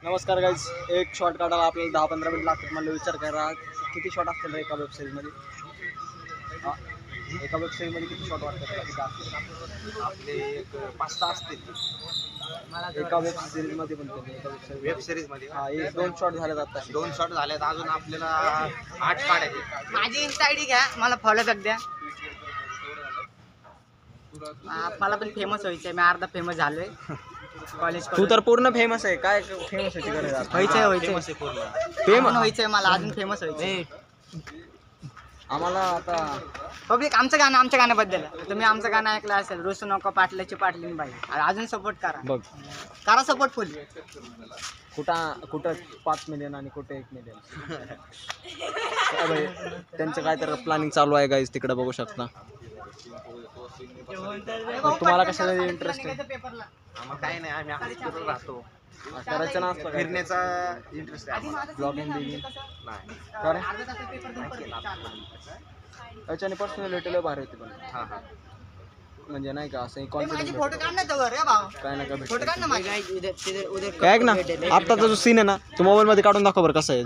नमस्कार गाईज, एक शॉट काढायला आपल्याला 10-15 मिनिट लागतात. मला विचार करा किती शॉट असतील एका वेबसिरीजमध्ये. एका वेबसिरीजमध्ये किती शॉट वाटतात? आपले एक 5-6 असतील एका वेबसिरीजमध्ये. पण वेब सिरीजमध्ये. हा, एक 2 शॉट झाले जातात. 2 शॉट झालेत, अजून आपल्याला 8 काढायचे. माझी इन्स्टा आयडी घ्या, मला फॉलो बॅक द्या. मला पण फेमस व्हायचंय, मी अर्धा फेमस झालोय कॉलेज. तू तर पूर्ण फेमस आहे. काय फेमस आहे तिकडे? व्हायचंय फेमस आहे पूर्ण. फेमस व्हायचंय, मला अजून फेमस व्हायचंय. आम्हाला आता पब्लिक आमचं गाण्याबद्दल तुम्ही आमचं गाणं ऐकलं असेल, रुसू नको पाटलाची पाटलीन बाई. अजून सपोर्ट करा, बघ करा सपोर्ट फुल. कुठं 5 मिलियन आणि कुठे 1 मिलियन. त्यांचं काय तर प्लॅनिंग चालू आहे गाईज, तिकडे बघू शकता. तुम्हाला कशाला इंटरेस्ट आहे? आम्हाला काही नाही, आम्ही असंच करत राहतो. करायचं ना असतं फिरण्याचा इंटरेस्ट आहे आम्हाला. ब्लॉगिंग बिगिंग नाही. कारण त्याच्याने पर्सनॅलिटी लय भारी होती. पण हां हां. म्हणजे नाही का असं माझी कॉन्फिडन्स फोटो काढ ना तवर रे भाऊ, काय ना काय फोटो काढ ना माझी. काय ना. आत्ताचा जो सीन आहे ना, तो मोबाईल मध्ये काढून दाखव बरं कसं आहे.